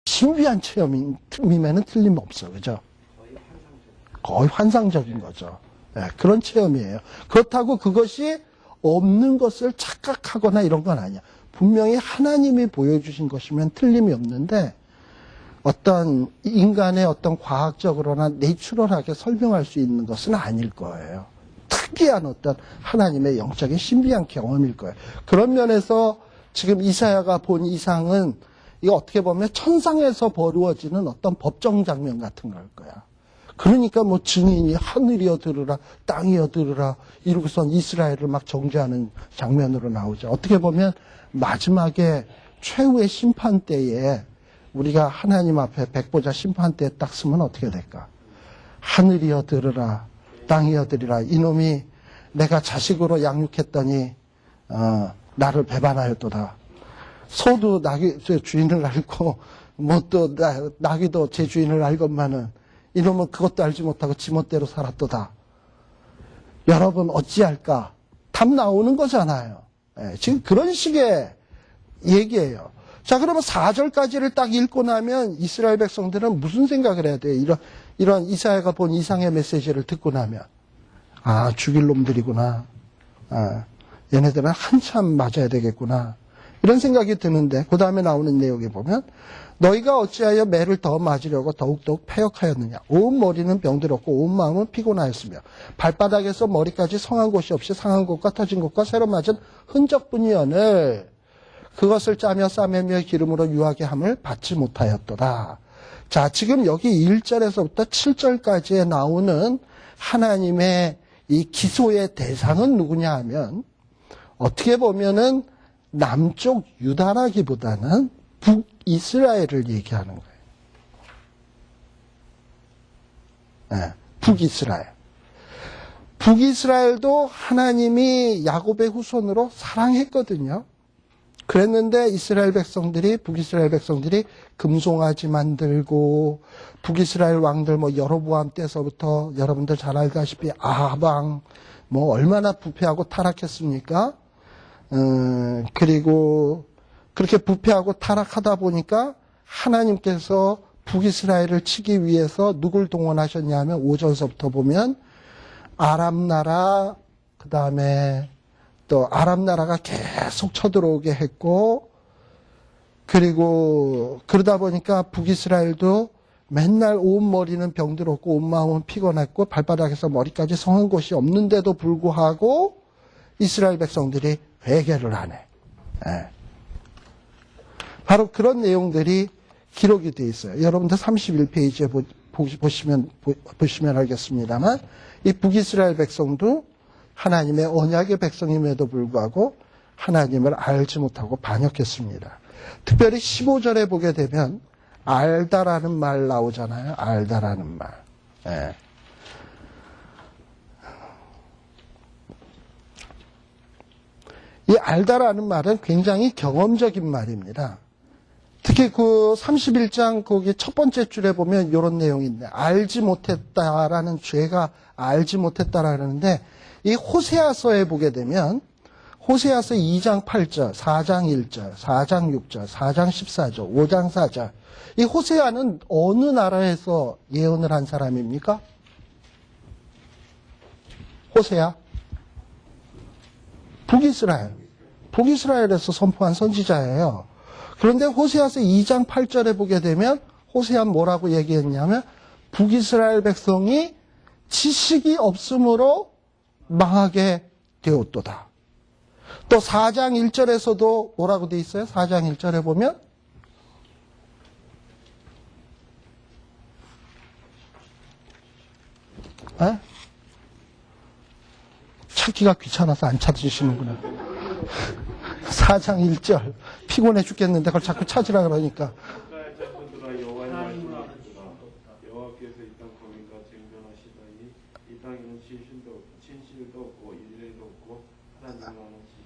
신비한 체험임에는 틀림없어. 그죠? 거의 환상적인 거죠. 네, 그런 체험이에요. 그렇다고 그것이 없는 것을 착각하거나 이런 건 아니야. 분명히 하나님이 보여주신 것이면 틀림이 없는데 어떤 인간의 어떤 과학적으로나 내추럴하게 설명할 수 있는 것은 아닐 거예요. 특이한 어떤 하나님의 영적인 신비한 경험일 거예요. 그런 면에서 지금 이사야가 본 이상은 이거 어떻게 보면 천상에서 벌어지는 어떤 법정 장면 같은 걸 거야. 그러니까 뭐 증인이 하늘이여 들으라 땅이여 들으라 이러고선 이스라엘을 막 정죄하는 장면으로 나오죠. 어떻게 보면 마지막에 최후의 심판 때에 우리가 하나님 앞에 백보자 심판 때에 딱 쓰면 어떻게 될까? 하늘이여 들으라 땅이여 들으라 이놈이 내가 자식으로 양육했더니 나를 배반하였도다. 소도 제 주인을 알고 뭐 또 나귀도 제 주인을 알건만은 이놈은 그것도 알지 못하고 지멋대로 살았도다. 여러분 어찌할까? 답 나오는 거잖아요. 지금 그런 식의 얘기예요. 자, 그러면 4절까지를 딱 읽고 나면 이스라엘 백성들은 무슨 생각을 해야 돼요? 이런 이사야가 본 이상의 메시지를 듣고 나면 아, 죽일 놈들이구나. 아, 얘네들은 한참 맞아야 되겠구나. 이런 생각이 드는데 그 다음에 나오는 내용에 보면 너희가 어찌하여 매를 더 맞으려고 더욱더욱 패역하였느냐. 온 머리는 병들었고 온 마음은 피곤하였으며 발바닥에서 머리까지 성한 곳이 없이 상한 곳과 터진 곳과 새로 맞은 흔적뿐이언을 그것을 짜며 싸매며 기름으로 유하게 함을 받지 못하였도다. 자, 지금 여기 1절에서부터 7절까지에 나오는 하나님의 이 기소의 대상은 누구냐 하면 어떻게 보면은 남쪽 유다라기보다는 북이스라엘을 얘기하는 거예요. 네, 북이스라엘. 북이스라엘도 하나님이 야곱의 후손으로 사랑했거든요. 그랬는데 북이스라엘 백성들이 금송아지 만들고 북이스라엘 왕들 뭐 여로보암 때서부터 여러분들 잘 알다시피 아방 뭐 얼마나 부패하고 타락했습니까? 그리고 그렇게 부패하고 타락하다 보니까 하나님께서 북이스라엘을 치기 위해서 누굴 동원하셨냐 하면 5절서부터 보면 아람 나라 그 다음에 또 아람 나라가 계속 쳐들어오게 했고 그리고 그러다 보니까 북이스라엘도 맨날 온 머리는 병들었고 온 마음은 피곤했고 발바닥에서 머리까지 성한 곳이 없는데도 불구하고 이스라엘 백성들이 회개를 하네. 예. 바로 그런 내용들이 기록이 되어 있어요. 여러분들 31페이지에 보시면 알겠습니다만 이 북이스라엘 백성도 하나님의 언약의 백성임에도 불구하고 하나님을 알지 못하고 반역했습니다. 특별히 15절에 보게 되면 알다라는 말 나오잖아요. 알다라는 말. 예. 이 알다라는 말은 굉장히 경험적인 말입니다. 특히 그 31장 거기 첫 번째 줄에 보면 이런 내용이 있네. 알지 못했다라는 죄가 알지 못했다라는데 이 호세아서에 보게 되면 호세아서 2장 8절, 4장 1절, 4장 6절, 4장 14절, 5장 4절. 이 호세아는 어느 나라에서 예언을 한 사람입니까? 호세아? 북이스라엘에서 선포한 선지자예요. 그런데 호세아서 2장 8절에 보게 되면 호세아는 뭐라고 얘기했냐면 북이스라엘 백성이 지식이 없으므로 망하게 되었도다. 또 4장 1절에서도 뭐라고 돼 있어요? 4장 1절에 보면 에? 찾기가 귀찮아서 안 찾으시는구나. 4장 1절 피곤해 죽겠는데 그걸 자꾸 찾으라 그러니까 여호와께서 이 땅 거민과 쟁변하시더니 이 땅에는 진실도 없고 일례도 없고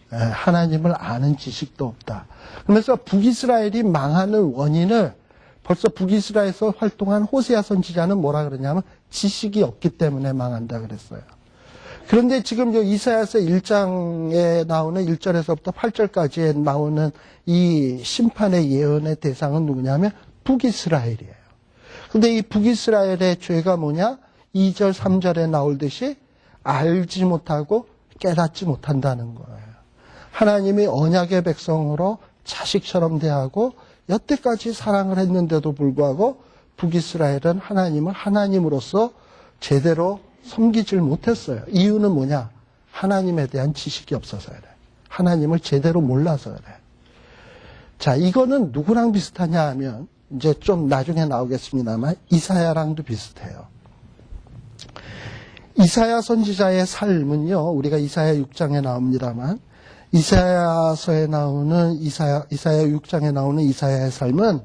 하나님을 아는 지식도 없다. 그래서 북이스라엘이 망하는 원인을 벌써 북이스라엘에서 활동한 호세아 선지자는 뭐라 그러냐면 지식이 없기 때문에 망한다 그랬어요. 그런데 지금 이사야서 1장에 나오는 1절에서부터 8절까지에 나오는 이 심판의 예언의 대상은 누구냐면 북이스라엘이에요. 근데 이 북이스라엘의 죄가 뭐냐? 2절, 3절에 나올듯이 알지 못하고 깨닫지 못한다는 거예요. 하나님이 언약의 백성으로 자식처럼 대하고 여태까지 사랑을 했는데도 불구하고 북이스라엘은 하나님을 하나님으로서 제대로 섬기질 못했어요. 이유는 뭐냐? 하나님에 대한 지식이 없어서 그래. 하나님을 제대로 몰라서 그래. 자, 이거는 누구랑 비슷하냐 하면 이제 좀 나중에 나오겠습니다만 이사야랑도 비슷해요. 이사야 선지자의 삶은요, 우리가 이사야 6장에 나옵니다만 이사야서에 나오는 이사야 6장에 나오는 이사야의 삶은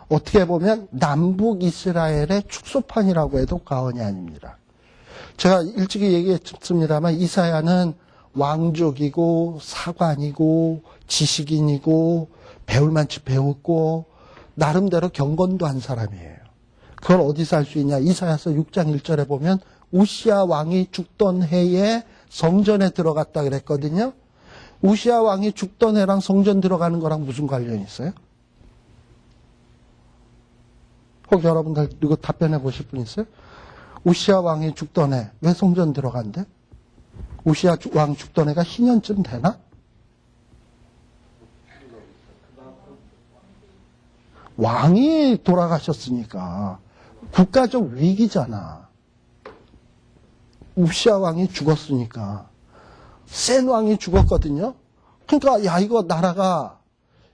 어떻게 보면 남북 이스라엘의 축소판이라고 해도 과언이 아닙니다. 제가 일찍이 얘기했습니다만 이사야는 왕족이고 사관이고 지식인이고 배울 만치 배웠고 나름대로 경건도 한 사람이에요. 그걸 어디서 알 수 있냐? 이사야서 6장 1절에 보면 우시야 왕이 죽던 해에 성전에 들어갔다 그랬거든요. 우시야 왕이 죽던 해랑 성전 들어가는 거랑 무슨 관련이 있어요? 혹 여러분들 이거 답변해 보실 분 있어요? 우시야 왕이 죽던 해 왜 성전 들어간대? 우시야 왕 죽던 해가 희년쯤 되나? 왕이 돌아가셨으니까 국가적 위기잖아. 우시야 왕이 죽었으니까. 센 왕이 죽었거든요. 그러니까 야 이거 나라가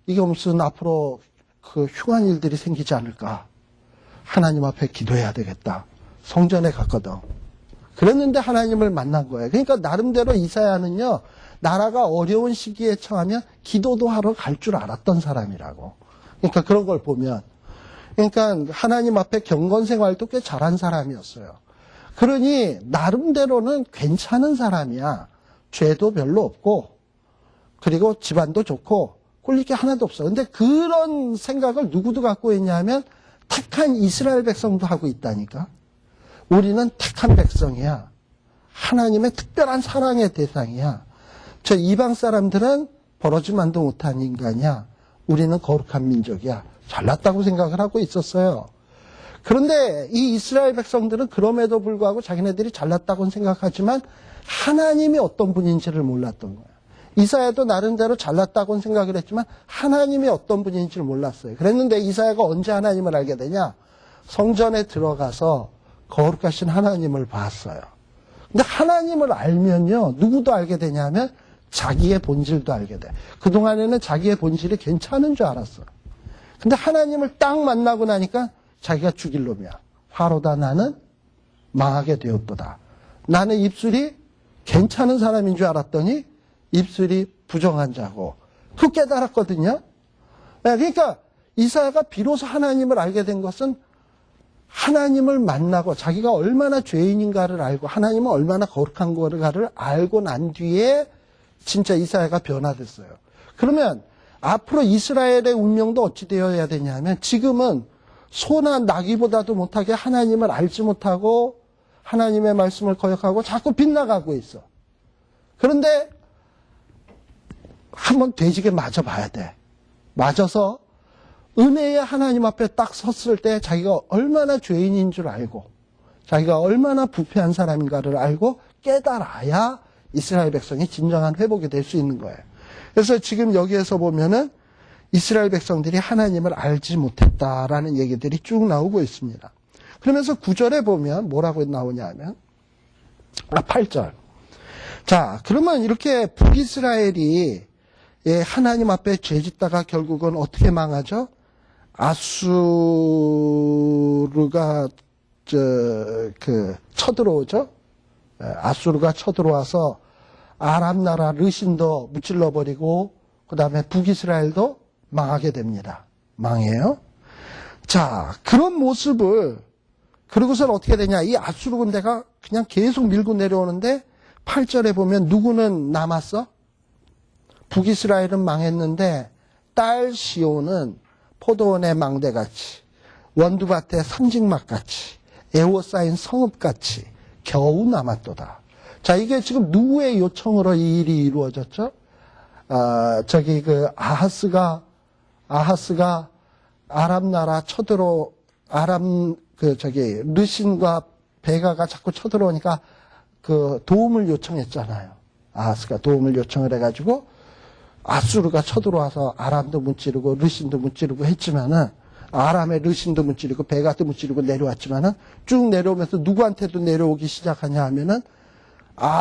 이게 무슨 앞으로 그 흉한 일들이 생기지 않을까. 하나님 앞에 기도해야 되겠다. 성전에 갔거든. 그랬는데 하나님을 만난 거예요. 그러니까 나름대로 이사야는요. 나라가 어려운 시기에 처하면 기도도 하러 갈 줄 알았던 사람이라고. 그러니까 그런 걸 보면 그러니까 하나님 앞에 경건 생활도 꽤 잘한 사람이었어요. 그러니 나름대로는 괜찮은 사람이야. 죄도 별로 없고 그리고 집안도 좋고 꿀릴 게 하나도 없어. 근데 그런 생각을 누구도 갖고 있냐면 택한 이스라엘 백성도 하고 있다니까. 우리는 택한 백성이야. 하나님의 특별한 사랑의 대상이야. 저 이방 사람들은 버러지만도 못한 인간이야. 우리는 거룩한 민족이야. 잘났다고 생각을 하고 있었어요. 그런데 이 이스라엘 백성들은 그럼에도 불구하고 자기네들이 잘났다고는 생각하지만 하나님이 어떤 분인지를 몰랐던 거예요. 이사야도 나름대로 잘났다고는 생각을 했지만 하나님이 어떤 분인지를 몰랐어요. 그랬는데 이사야가 언제 하나님을 알게 되냐? 성전에 들어가서 거룩하신 하나님을 봤어요. 근데 하나님을 알면요, 누구도 알게 되냐면 자기의 본질도 알게 돼. 그동안에는 자기의 본질이 괜찮은 줄 알았어. 근데 하나님을 딱 만나고 나니까 자기가 죽일 놈이야. 화로다 나는 망하게 되었도다. 나는 입술이 괜찮은 사람인 줄 알았더니 입술이 부정한 자고. 그거 깨달았거든요. 그러니까 이사야가 비로소 하나님을 알게 된 것은 하나님을 만나고 자기가 얼마나 죄인인가를 알고 하나님은 얼마나 거룩한 거를 알고 난 뒤에 진짜 이사야가 변화됐어요. 그러면 앞으로 이스라엘의 운명도 어찌 되어야 되냐면 지금은 소나 나귀보다도 못하게 하나님을 알지 못하고 하나님의 말씀을 거역하고 자꾸 빗나가고 있어. 그런데 한번 돼지게 맞아봐야 돼. 맞아서 은혜의 하나님 앞에 딱 섰을 때 자기가 얼마나 죄인인 줄 알고 자기가 얼마나 부패한 사람인가를 알고 깨달아야 이스라엘 백성이 진정한 회복이 될 수 있는 거예요. 그래서 지금 여기에서 보면은 이스라엘 백성들이 하나님을 알지 못했다라는 얘기들이 쭉 나오고 있습니다. 그러면서 9절에 보면 뭐라고 나오냐 하면 8절. 자, 그러면 이렇게 북이스라엘이 하나님 앞에 죄짓다가 결국은 어떻게 망하죠? 아수르가 쳐들어오죠. 아수르가 쳐들어와서 아람 나라 르신도 무찔러 버리고 그다음에 북이스라엘도 망하게 됩니다. 망해요. 자, 그런 모습을 그러고서는 어떻게 되냐? 이 아수르 군대가 그냥 계속 밀고 내려오는데 8절에 보면 누구는 남았어? 북이스라엘은 망했는데 딸 시온은 포도원의 망대같이 원두밭의 상직막같이 에워싸인 성읍같이 겨우 남았도다. 자, 이게 지금 누구의 요청으로 이 일이 이루어졌죠? 아하스가 아람 나라 르신과 베가가 자꾸 쳐들어오니까 그 도움을 요청했잖아요. 아하스가 도움을 요청을 해가지고 아수르가 쳐들어와서 아람도 무찌르고 르신도 무찌르고 했지만은 아람의 르신도 무찌르고 베가도 무찌르고 내려왔지만은 쭉 내려오면서 누구한테도 내려오기 시작하냐 하면은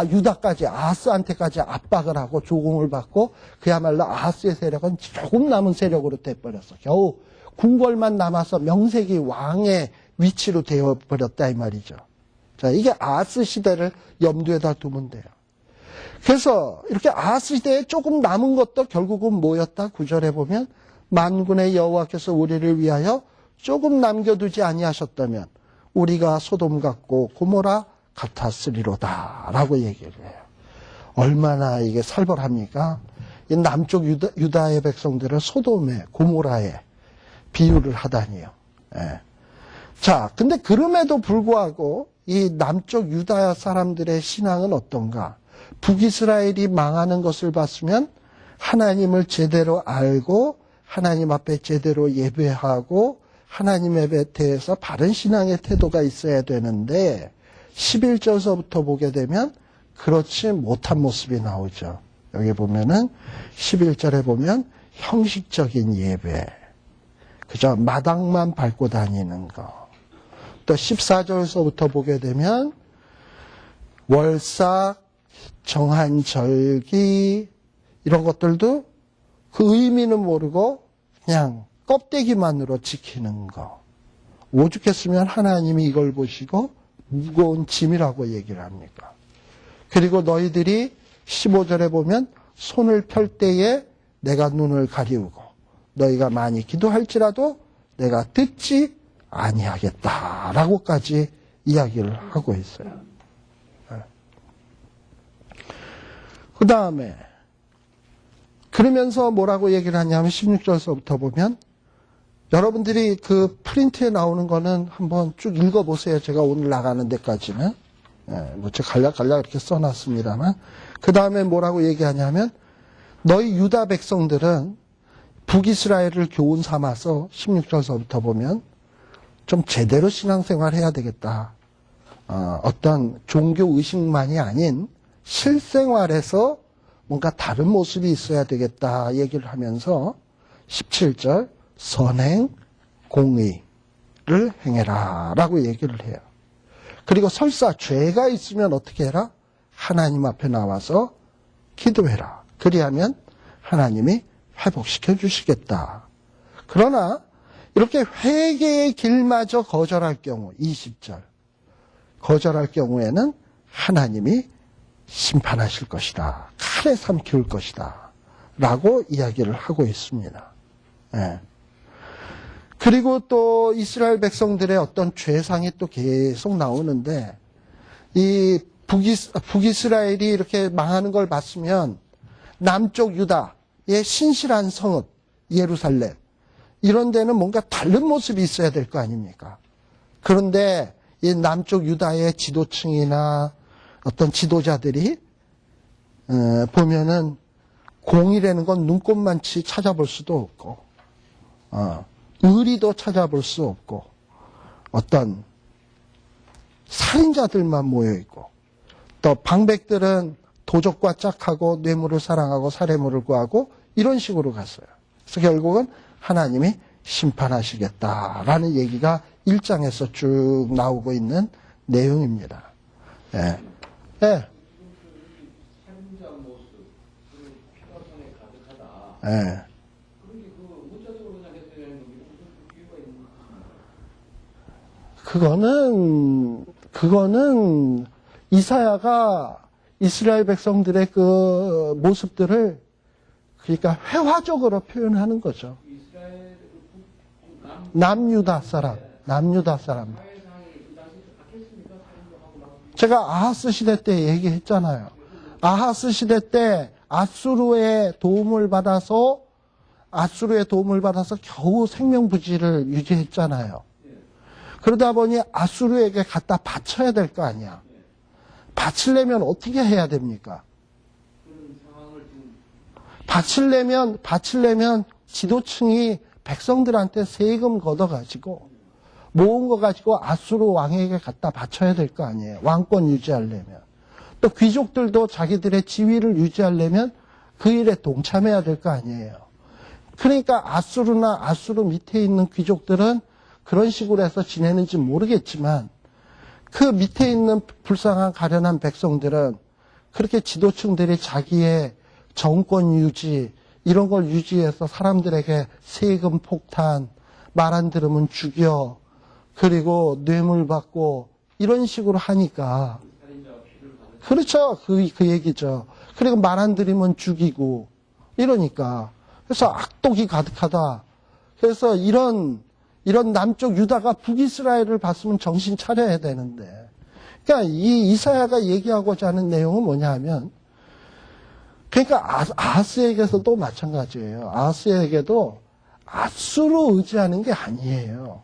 유다까지 아하스한테까지 압박을 하고 조공을 받고 그야말로 아하스의 세력은 조금 남은 세력으로 돼버렸어. 겨우 궁궐만 남아서 명색이 왕의 위치로 되어버렸다 이 말이죠. 자, 이게 아하스 시대를 염두에다 두면 돼요. 그래서 이렇게 아하스 시대에 조금 남은 것도 결국은 뭐였다? 9절에 보면 만군의 여호와께서 우리를 위하여 조금 남겨두지 아니하셨다면 우리가 소돔 같고 고모라 같았으리로다 라고 얘기를 해요. 얼마나 이게 살벌합니까? 이 남쪽 유다의 백성들을 소돔에 고모라에 비유를 하다니요. 예. 자, 근데 그럼에도 불구하고 이 남쪽 유다 사람들의 신앙은 어떤가? 북이스라엘이 망하는 것을 봤으면 하나님을 제대로 알고 하나님 앞에 제대로 예배하고 하나님에 대해서 바른 신앙의 태도가 있어야 되는데 11절서부터 보게 되면 그렇지 못한 모습이 나오죠. 여기 보면은 11절에 보면 형식적인 예배, 그저 마당만 밟고 다니는 거. 또 14절서부터 보게 되면 월삭, 정한 절기 이런 것들도 그 의미는 모르고 그냥 껍데기만으로 지키는 거. 오죽했으면 하나님이 이걸 보시고 무거운 짐이라고 얘기를 합니까? 그리고 너희들이 15절에 보면 손을 펼 때에 내가 눈을 가리우고 너희가 많이 기도할지라도 내가 듣지 아니하겠다라고까지 이야기를 하고 있어요. 그 다음에 그러면서 뭐라고 얘기를 하냐면 16절서부터 보면 여러분들이 그 프린트에 나오는 거는 한번 쭉 읽어보세요. 제가 오늘 나가는 데까지는. 뭐 제가 간략간략 이렇게 써놨습니다만. 그 다음에 뭐라고 얘기하냐면 너희 유다 백성들은 북이스라엘을 교훈 삼아서 16절서부터 보면 좀 제대로 신앙생활 해야 되겠다. 어떤 종교 의식만이 아닌 실생활에서 뭔가 다른 모습이 있어야 되겠다 얘기를 하면서 17절 선행, 공의를 행해라 라고 얘기를 해요. 그리고 설사 죄가 있으면 어떻게 해라? 하나님 앞에 나와서 기도해라. 그리하면 하나님이 회복시켜 주시겠다. 그러나 이렇게 회개의 길마저 거절할 경우 20절 거절할 경우에는 하나님이 심판하실 것이다. 칼에 삼키울 것이다. 라고 이야기를 하고 있습니다. 예. 그리고 또 이스라엘 백성들의 어떤 죄상이 또 계속 나오는데 이 북이스라엘이 이렇게 망하는 걸 봤으면 남쪽 유다의 신실한 성읍 예루살렘 이런 데는 뭔가 다른 모습이 있어야 될 거 아닙니까? 그런데 이 남쪽 유다의 지도층이나 어떤 지도자들이 보면은 공의라는 건 눈꽃만치 찾아볼 수도 없고 의리도 찾아볼 수 없고 어떤 살인자들만 모여있고 또 방백들은 도적과 짝하고 뇌물을 사랑하고 살해물을 구하고 이런 식으로 갔어요. 그래서 결국은 하나님이 심판하시겠다라는 얘기가 1장에서 쭉 나오고 있는 내용입니다. 예. 예. 살인자 모습, 피가선에 가득하다. 예. 그런 게 문자적으로 그냥 해석해야 되는 게 무슨 이유가 있는 것입니까? 그거는 이사야가 이스라엘 백성들의 그 모습들을 그러니까 회화적으로 표현하는 거죠. 이스라엘 남유다 사람. 사회상이 그 당시 바뀌었습니까? 살인자하고 나서 제가 아하스 시대 때 얘기했잖아요. 아하스 시대 때 아수르의 도움을 받아서 겨우 생명부지를 유지했잖아요. 그러다 보니 아수르에게 갖다 바쳐야 될 거 아니야. 바치려면 어떻게 해야 됩니까? 그런 상황을 지금 바치려면 지도층이 백성들한테 세금 걷어가지고 모은 거 가지고 아수르 왕에게 갖다 바쳐야 될 거 아니에요. 왕권 유지하려면. 또 귀족들도 자기들의 지위를 유지하려면 그 일에 동참해야 될 거 아니에요. 그러니까 아수르나 아수르 밑에 있는 귀족들은 그런 식으로 해서 지내는지 모르겠지만 그 밑에 있는 불쌍한 가련한 백성들은 그렇게 지도층들이 자기의 정권 유지 이런 걸 유지해서 사람들에게 세금 폭탄, 말 안 들으면 죽여, 그리고 뇌물 받고 이런 식으로 하니까 그렇죠. 그 얘기죠. 그리고 말 안 들으면 죽이고 이러니까 그래서 악독이 가득하다. 그래서 이런 남쪽 유다가 북이스라엘을 봤으면 정신 차려야 되는데 그러니까 이 이사야가 얘기하고자 하는 내용은 뭐냐 하면 그러니까 아하스에게서도 마찬가지예요. 아하스에게도 아수로 의지하는 게 아니에요.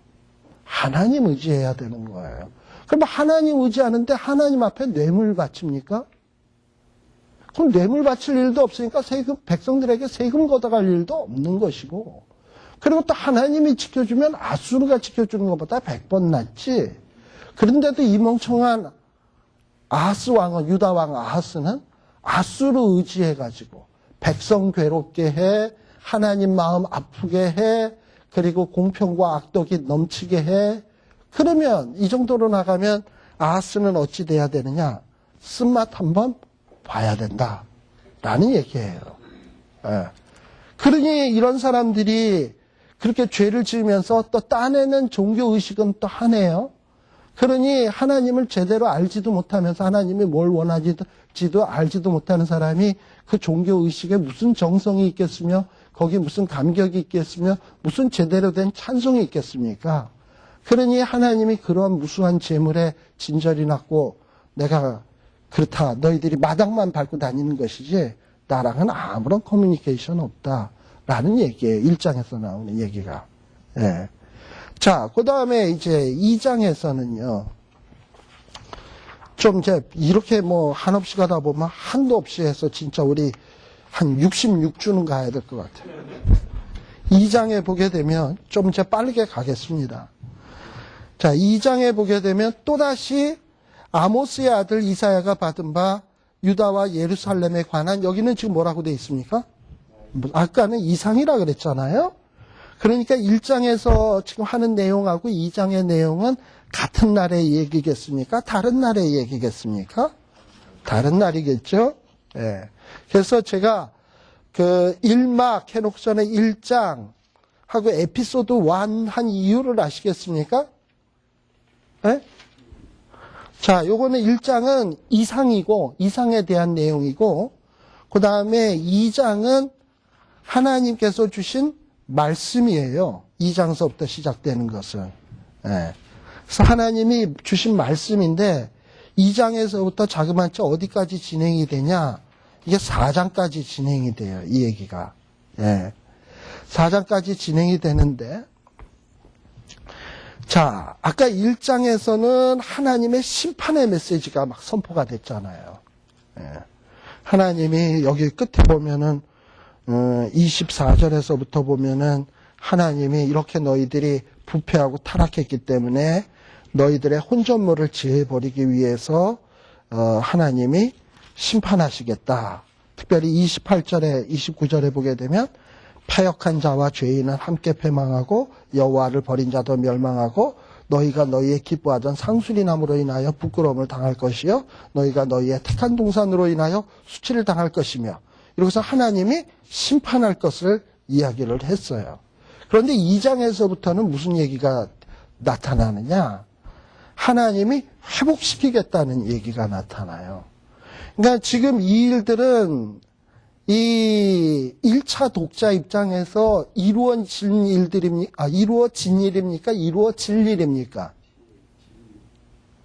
하나님 의지해야 되는 거예요. 그럼 하나님 의지하는데 하나님 앞에 뇌물 바칩니까? 그럼 뇌물 바칠 일도 없으니까 백성들에게 세금 걷어갈 일도 없는 것이고 그리고 또 하나님이 지켜주면 아수르가 지켜주는 것보다 100번 낫지. 그런데도 이 멍청한 아하스 왕은 유다 왕 아하스는 아수르 의지해가지고 백성 괴롭게 해, 하나님 마음 아프게 해, 그리고 공평과 악독이 넘치게 해. 그러면 이 정도로 나가면 아하스는 어찌 돼야 되느냐? 쓴맛 한번 봐야 된다라는 얘기예요. 예. 그러니 이런 사람들이 그렇게 죄를 지으면서 또 딴에는 종교의식은 또 하네요. 그러니 하나님을 제대로 알지도 못하면서 하나님이 뭘 원하지도 알지도 못하는 사람이 그 종교의식에 무슨 정성이 있겠으며 거기 무슨 감격이 있겠으며 무슨 제대로 된 찬송이 있겠습니까? 그러니 하나님이 그런 무수한 재물에 진절이 났고 내가 그렇다. 너희들이 마당만 밟고 다니는 것이지 나랑은 아무런 커뮤니케이션 없다라는 얘기예요. 1장에서 나오는 얘기가. 예. 자, 그 다음에 이제 2장에서는요. 좀 이제 이렇게 뭐 한없이 가다 보면 한도 없이 해서 진짜 우리 한 66주는 가야 될 것 같아요. 2장에 보게 되면 좀 이제 빠르게 가겠습니다. 자, 2장에 보게 되면 또다시 아모스의 아들 이사야가 받은 바 유다와 예루살렘에 관한 여기는 지금 뭐라고 되어 있습니까? 아까는 이상이라 그랬잖아요. 그러니까 1장에서 지금 하는 내용하고 2장의 내용은 같은 날의 얘기겠습니까? 다른 날의 얘기겠습니까? 다른 날이겠죠? 예. 그래서 제가 그 1막 해놓고 전에 1장 하고 에피소드 1 한 이유를 아시겠습니까? 예? 자, 요거는 1장은 이상이고, 이상에 대한 내용이고, 그 다음에 2장은 하나님께서 주신 말씀이에요. 2장서부터 시작되는 것은. 예. 그래서 하나님이 주신 말씀인데, 2장에서부터 자그마치 어디까지 진행이 되냐? 이게 4장까지 진행이 돼요. 이 얘기가. 예. 4장까지 진행이 되는데, 자, 아까 1장에서는 하나님의 심판의 메시지가 막 선포가 됐잖아요. 예. 하나님이 여기 끝에 보면은 24절에서부터 보면은 하나님이 이렇게 너희들이 부패하고 타락했기 때문에 너희들의 혼전물을 제해버리기 위해서 하나님이 심판하시겠다. 특별히 28절에 29절에 보게 되면 패역한 자와 죄인은 함께 패망하고 여호와를 버린 자도 멸망하고 너희가 너희의 기뻐하던 상수리나무로 인하여 부끄러움을 당할 것이요 너희가 너희의 택한 동산으로 인하여 수치를 당할 것이며 이러고서 하나님이 심판할 것을 이야기를 했어요. 그런데 2장에서부터는 무슨 얘기가 나타나느냐? 하나님이 회복시키겠다는 얘기가 나타나요. 그러니까 지금 이 일들은 이 1차 독자 입장에서 이루어진 일들입니까? 이루어진 일입니까? 이루어질 일입니까?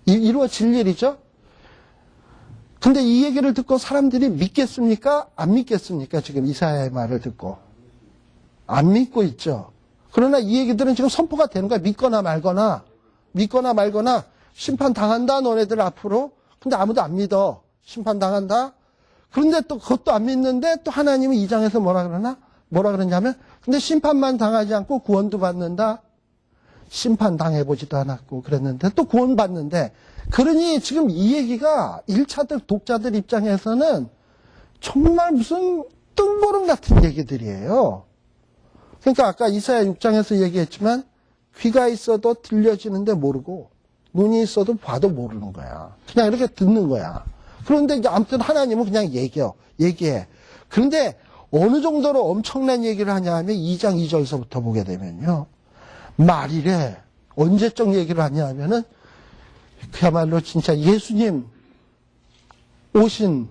이루어질 일이죠? 근데 이 얘기를 듣고 사람들이 믿겠습니까? 안 믿겠습니까? 지금 이사야의 말을 듣고. 안 믿고 있죠. 그러나 이 얘기들은 지금 선포가 되는 거야. 믿거나 말거나 심판 당한다 너네들 앞으로. 근데 아무도 안 믿어. 심판 당한다. 그런데 또 그것도 안 믿는데 또 하나님은 2장에서 뭐라 그러나? 뭐라 그러냐면, 근데 심판만 당하지 않고 구원도 받는다? 심판 당해보지도 않았고 그랬는데 또 구원 받는데, 그러니 지금 이 얘기가 1차들 독자들 입장에서는 정말 무슨 뜬구름 같은 얘기들이에요. 그러니까 아까 이사야 6장에서 얘기했지만 귀가 있어도 들려지는데 모르고 눈이 있어도 봐도 모르는 거야. 그냥 이렇게 듣는 거야. 그런데 이제 아무튼 하나님은 그냥 얘기해. 그런데 어느 정도로 엄청난 얘기를 하냐 하면 2장 2절서부터 보게 되면요. 말이래. 언제적 얘기를 하냐 하면은 그야말로 진짜 예수님 오신,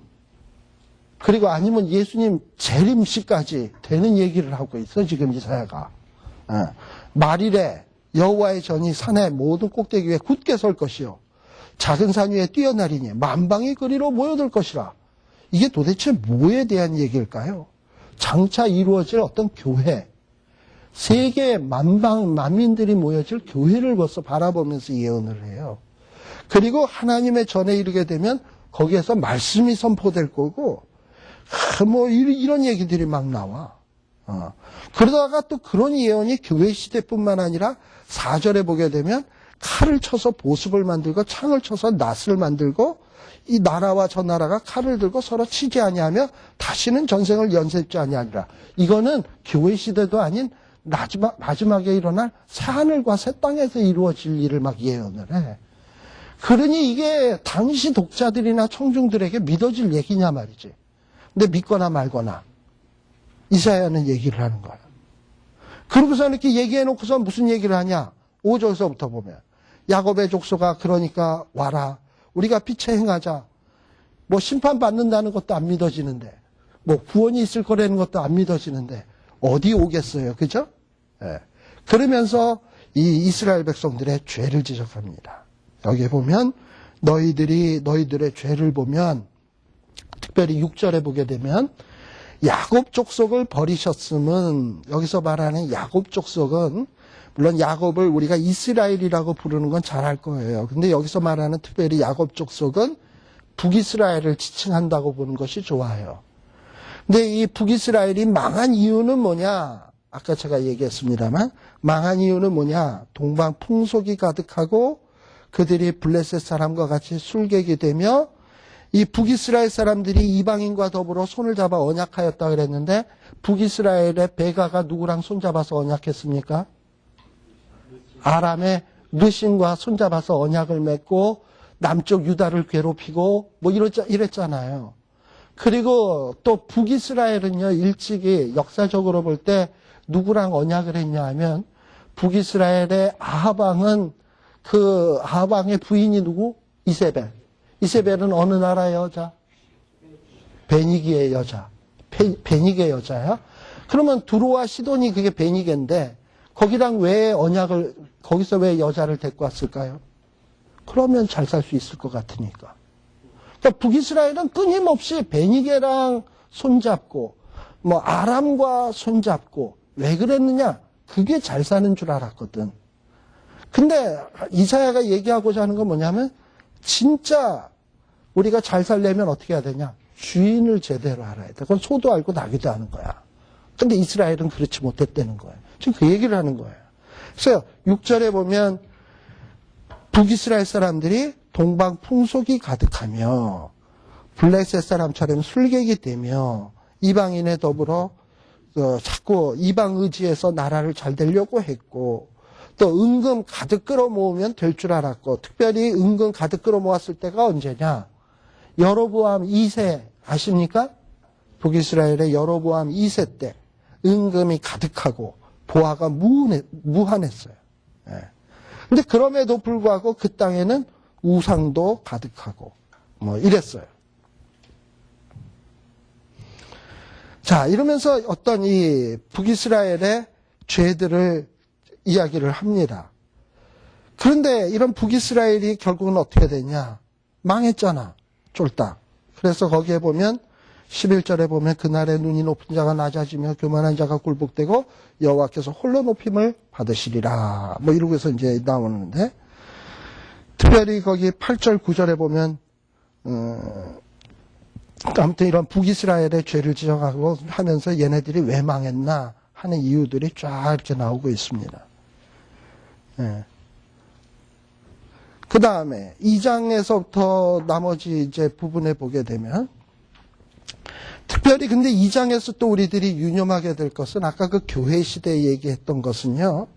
그리고 아니면 예수님 재림시까지 되는 얘기를 하고 있어 지금 이사야가. 말이래. 여호와의 전이 산의 모든 꼭대기 위에 굳게 설 것이요 작은 산 위에 뛰어나리니 만방이 그리로 모여들 것이라. 이게 도대체 뭐에 대한 얘기일까요? 장차 이루어질 어떤 교회, 세계 만민들이 모여질 교회를 벌써 바라보면서 예언을 해요. 그리고 하나님의 전에 이르게 되면 거기에서 말씀이 선포될 거고, 뭐 이런 얘기들이 막 나와. 그러다가 또 그런 예언이 교회 시대뿐만 아니라 4절에 보게 되면 칼을 쳐서 보습을 만들고 창을 쳐서 낫을 만들고 이 나라와 저 나라가 칼을 들고 서로 치지 아니하며 다시는 전쟁을 연습지 아니하리라. 이거는 교회 시대도 아닌 마지막에 일어날 새하늘과 새 땅에서 이루어질 일을 막 예언을 해. 그러니 이게 당시 독자들이나 청중들에게 믿어질 얘기냐 말이지. 근데 믿거나 말거나 이사야는 얘기를 하는 거야. 그러고서 이렇게 얘기해놓고서 무슨 얘기를 하냐. 5절서부터 보면 야곱의 족속아 그러니까 와라. 우리가 빛에 행하자. 뭐 심판받는다는 것도 안 믿어지는데, 뭐 구원이 있을 거라는 것도 안 믿어지는데 어디 오겠어요. 그죠? 예. 그러면서 이 이스라엘 백성들의 죄를 지적합니다. 여기에 보면 너희들의 죄를 보면 특별히 6절에 보게 되면 야곱 족속을 버리셨음은, 여기서 말하는 야곱 족속은 물론 야곱을 우리가 이스라엘이라고 부르는 건 잘 알 거예요. 근데 여기서 말하는 특별히 야곱 족속은 북이스라엘을 지칭한다고 보는 것이 좋아요. 근데 이 북이스라엘이 망한 이유는 뭐냐? 아까 제가 얘기했습니다만 망한 이유는 뭐냐? 동방 풍속이 가득하고 그들이 블레셋 사람과 같이 술객이 되며 이 북이스라엘 사람들이 이방인과 더불어 손을 잡아 언약하였다 그랬는데 북이스라엘의 베가가 누구랑 손잡아서 언약했습니까? 아람의 르신과 손잡아서 언약을 맺고 남쪽 유다를 괴롭히고 뭐 이랬잖아요. 그리고 또 북이스라엘은요, 일찍이 역사적으로 볼 때 누구랑 언약을 했냐 하면 북이스라엘의 아하방은 그 아하방의 부인이 누구? 이세벨. 이세벨은 어느 나라의 여자? 베니기의 여자. 베니게 여자야. 그러면 두로와 시돈이 그게 베니게인데 거기랑 왜 언약을, 거기서 왜 여자를 데리고 왔을까요? 그러면 잘 살 수 있을 것 같으니까. 그러니까 북이스라엘은 끊임없이 베니게랑 손잡고 뭐 아람과 손잡고 왜 그랬느냐? 그게 잘 사는 줄 알았거든. 근데 이사야가 얘기하고자 하는 건 뭐냐면 진짜 우리가 잘 살려면 어떻게 해야 되냐? 주인을 제대로 알아야 돼. 그건 소도 알고 나귀도 아는 거야. 근데 이스라엘은 그렇지 못했다는 거예요. 지금 그 얘기를 하는 거예요. 그래서 6절에 보면 북이스라엘 사람들이 동방 풍속이 가득하며 블레셋 사람처럼 술객이 되며 이방인에 더불어 자꾸 이방 의지에서 나라를 잘 되려고 했고 또 은금 가득 끌어모으면 될 줄 알았고, 특별히 은금 가득 끌어모았을 때가 언제냐? 여로보암 2세 아십니까? 북이스라엘의 여로보암 2세 때 은금이 가득하고 보화가 무한했어요. 예. 근데 그럼에도 불구하고 그 땅에는 우상도 가득하고 뭐 이랬어요. 자, 이러면서 어떤 이 북이스라엘의 죄들을 이야기를 합니다. 그런데 이런 북이스라엘이 결국은 어떻게 되냐? 망했잖아. 쫄딱. 그래서 거기에 보면 11절에 보면 그날에 눈이 높은 자가 낮아지며 교만한 자가 굴복되고 여호와께서 홀로 높임을 받으시리라. 뭐 이러고서 이제 나오는데, 특별히 거기 8절 9절에 보면 아무튼 이런 북이스라엘의 죄를 지적하고 하면서 얘네들이 왜 망했나 하는 이유들이 쫙 이렇게 나오고 있습니다. 예. 그 다음에 2장에서부터 나머지 이제 부분에 보게 되면, 특별히 근데 2장에서 또 우리들이 유념하게 될 것은 아까 그 교회 시대에 얘기했던 것은요,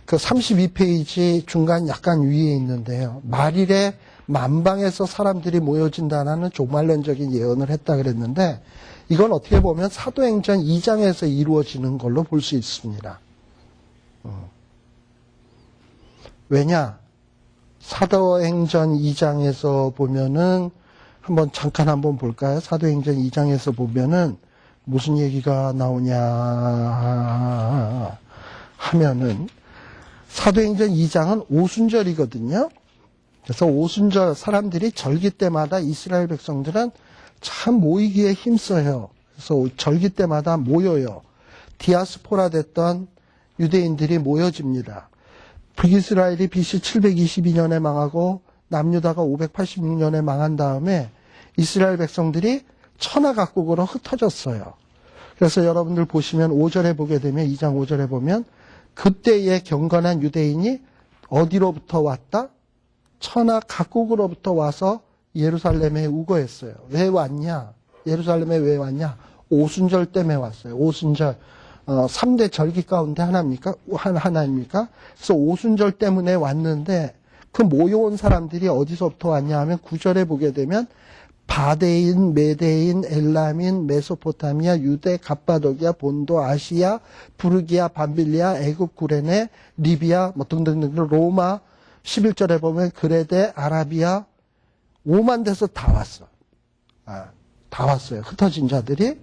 그 32페이지 중간 약간 위에 있는데요. 말일에 만방에서 사람들이 모여진다는 종말론적인 예언을 했다 그랬는데, 이건 어떻게 보면 사도행전 2장에서 이루어지는 걸로 볼 수 있습니다. 왜냐? 사도행전 2장에서 보면은 잠깐 한번 볼까요? 사도행전 2장에서 보면은 무슨 얘기가 나오냐 하면은, 사도행전 2장은 오순절이거든요. 그래서 오순절 사람들이 절기 때마다 이스라엘 백성들은 참 모이기에 힘써요. 그래서 절기 때마다 모여요. 디아스포라 됐던 유대인들이 모여집니다. 북이스라엘이 BC 722년에 망하고 남유다가 586년에 망한 다음에 이스라엘 백성들이 천하 각국으로 흩어졌어요. 그래서 여러분들 보시면 5절에 보게 되면, 2장 5절에 보면, 그때의 경건한 유대인이 어디로부터 왔다? 천하 각국으로부터 와서 예루살렘에 우거했어요. 왜 왔냐? 예루살렘에 왜 왔냐? 오순절 때문에 왔어요. 오순절. 3대 절기 가운데 하나입니까? 하나입니까? 그래서 오순절 때문에 왔는데, 그 모여온 사람들이 어디서부터 왔냐 하면 9절에 보게 되면, 바데인, 메데인, 엘람인, 메소포타미아, 유대, 갑바도기아, 본도, 아시아, 부르기아, 밤빌리아, 애굽, 구레네, 리비아, 등등등, 로마, 11절에 보면 그레데, 아라비아, 5만 대서 다 왔어. 다 왔어요. 흩어진 자들이.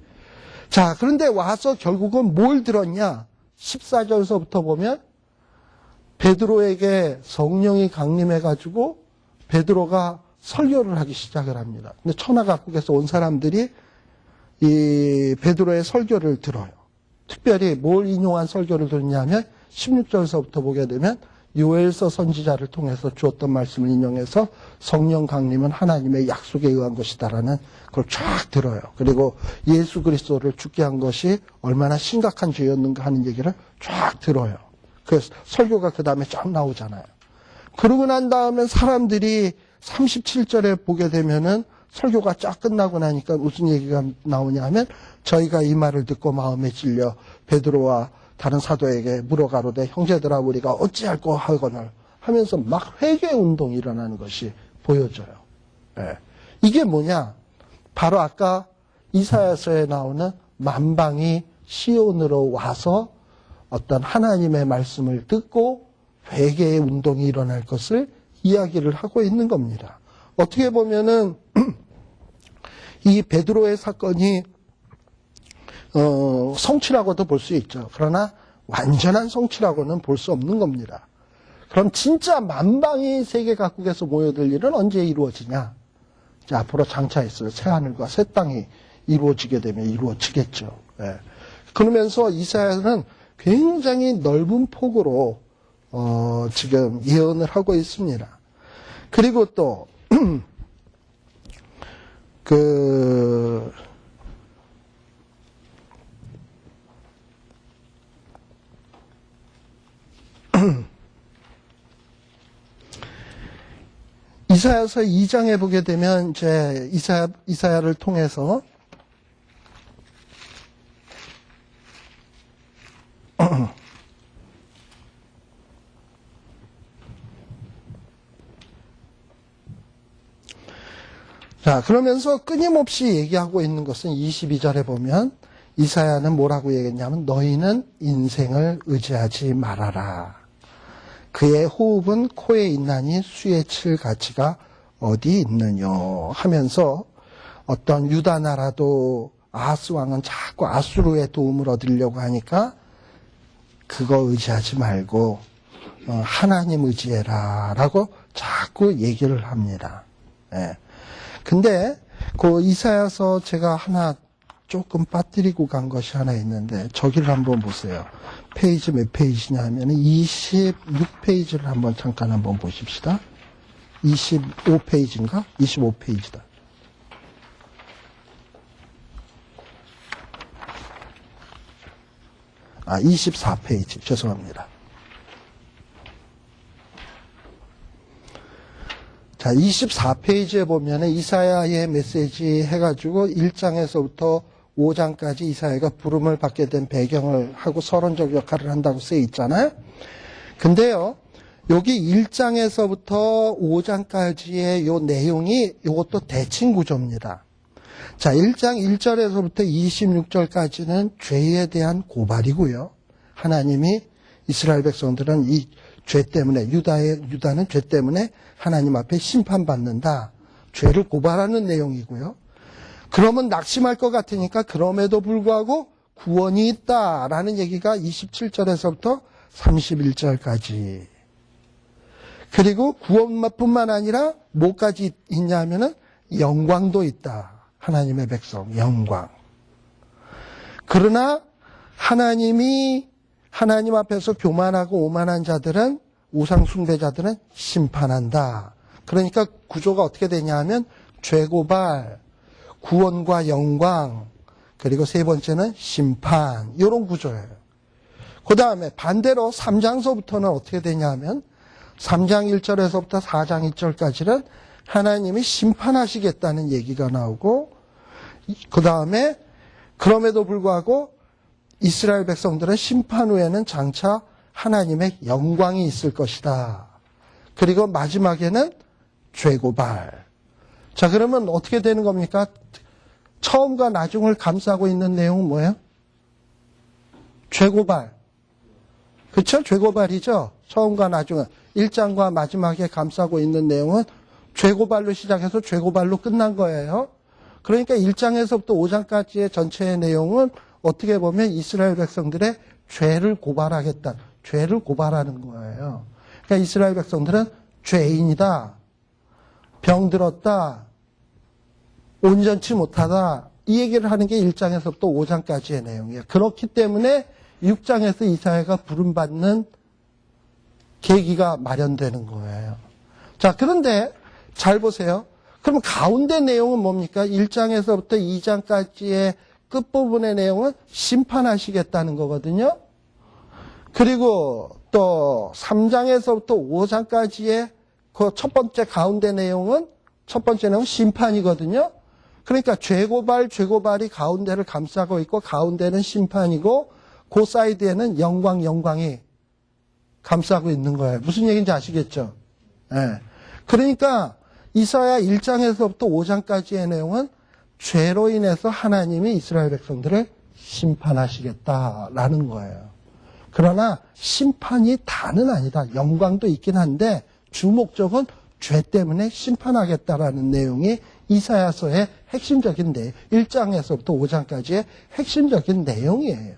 자, 그런데 와서 결국은 뭘 들었냐? 14절서부터 보면 베드로에게 성령이 강림해가지고 베드로가 설교를 하기 시작을 합니다. 근데 천하각국에서 온 사람들이 이 베드로의 설교를 들어요. 특별히 뭘 인용한 설교를 듣냐면 16절서부터 보게 되면 요엘서 선지자를 통해서 주었던 말씀을 인용해서 성령 강림은 하나님의 약속에 의한 것이다라는 걸 쫙 들어요. 그리고 예수 그리스도를 죽게 한 것이 얼마나 심각한 죄였는가 하는 얘기를 쫙 들어요. 그래서 설교가 그 다음에 쫙 나오잖아요. 그러고 난 다음에 사람들이 37절에 보게 되면은 설교가 쫙 끝나고 나니까 무슨 얘기가 나오냐 하면, 저희가 이 말을 듣고 마음에 찔려 베드로와 다른 사도에게 물어가로되 형제들아 우리가 어찌할꼬 하거늘 하면서 막 회개 운동이 일어나는 것이 보여져요. 예. 이게 뭐냐? 바로 아까 이사야서에 나오는 만방이 시온으로 와서 어떤 하나님의 말씀을 듣고 회개의 운동이 일어날 것을 이야기를 하고 있는 겁니다. 어떻게 보면은 이 베드로의 사건이 성취라고도 볼 수 있죠. 그러나 완전한 성취라고는 볼 수 없는 겁니다. 그럼 진짜 만방이 세계 각국에서 모여들 일은 언제 이루어지냐? 이제 앞으로 장차 있을 새하늘과 새 땅이 이루어지게 되면 이루어지겠죠. 예. 그러면서 이사야는 굉장히 넓은 폭으로 지금 예언을 하고 있습니다. 그리고 또 이사야서 2장에 보게 되면 이제 이사야를 통해서 자, 그러면서 끊임없이 얘기하고 있는 것은 22절에 보면 이사야는 뭐라고 얘기했냐면, 너희는 인생을 의지하지 말아라. 그의 호흡은 코에 있나니 수에 칠 가치가 어디 있느냐 하면서, 어떤 유다 나라도 아하스 왕은 자꾸 아수르의 도움을 얻으려고 하니까 그거 의지하지 말고 하나님 의지해라 라고 자꾸 얘기를 합니다. 예. 근데 그 이사야서 제가 하나 조금 빠뜨리고 간 것이 하나 있는데, 저기를 한번 보세요. 페이지 몇 페이지냐 하면 26페이지를 한번 잠깐 한번 보십시다. 25페이지인가? 25페이지다. 24페이지. 죄송합니다. 자, 24페이지에 보면은 이사야의 메시지 해가지고 1장에서부터 5장까지 이사야가 부름을 받게 된 배경을 하고 서론적 역할을 한다고 쓰여 있잖아요. 근데요, 여기 1장에서부터 5장까지의 요 내용이 요것도 대칭 구조입니다. 자, 1장 1절에서부터 26절까지는 죄에 대한 고발이고요. 하나님이 이스라엘 백성들은 이 죄 때문에 유다는 죄 때문에 하나님 앞에 심판받는다. 죄를 고발하는 내용이고요. 그러면 낙심할 것 같으니까 그럼에도 불구하고 구원이 있다라는 얘기가 27절에서부터 31절까지. 그리고 구원뿐만 아니라 뭐까지 있냐면은 영광도 있다. 하나님의 백성, 영광. 그러나 하나님이 하나님 앞에서 교만하고 오만한 자들은, 우상 숭배자들은 심판한다. 그러니까 구조가 어떻게 되냐 하면 죄고발, 구원과 영광, 그리고 세 번째는 심판, 이런 구조예요. 그 다음에 반대로 3장서부터는 어떻게 되냐 하면 3장 1절에서부터 4장 1절까지는 하나님이 심판하시겠다는 얘기가 나오고, 그 다음에 그럼에도 불구하고 이스라엘 백성들은 심판 후에는 장차 하나님의 영광이 있을 것이다. 그리고 마지막에는 죄고발. 자, 그러면 어떻게 되는 겁니까? 처음과 나중을 감싸고 있는 내용은 뭐예요? 죄고발. 그렇죠? 죄고발이죠? 처음과 나중은. 1장과 마지막에 감싸고 있는 내용은 죄고발로 시작해서 죄고발로 끝난 거예요. 그러니까 1장에서부터 5장까지의 전체의 내용은 어떻게 보면 이스라엘 백성들의 죄를 고발하겠다. 죄를 고발하는 거예요. 그러니까 이스라엘 백성들은 죄인이다. 병들었다. 온전치 못하다. 이 얘기를 하는 게 1장에서부터 5장까지의 내용이에요. 그렇기 때문에 6장에서 이사야가 부름받는 계기가 마련되는 거예요. 자, 그런데 잘 보세요. 그럼 가운데 내용은 뭡니까? 1장에서부터 2장까지의 끝부분의 내용은 심판하시겠다는 거거든요. 그리고 또 3장에서부터 5장까지의 그 첫 번째 가운데 내용은, 첫 번째 내용은 심판이거든요. 그러니까 죄고발이 가운데를 감싸고 있고, 가운데는 심판이고, 그 사이드에는 영광이 감싸고 있는 거예요. 무슨 얘기인지 아시겠죠? 네. 그러니까 이사야 1장에서부터 5장까지의 내용은 죄로 인해서 하나님이 이스라엘 백성들을 심판하시겠다라는 거예요. 그러나 심판이 다는 아니다. 영광도 있긴 한데 주 목적은 죄 때문에 심판하겠다라는 내용이 이사야서의 핵심적인 내용, 1장에서부터 5장까지의 핵심적인 내용이에요.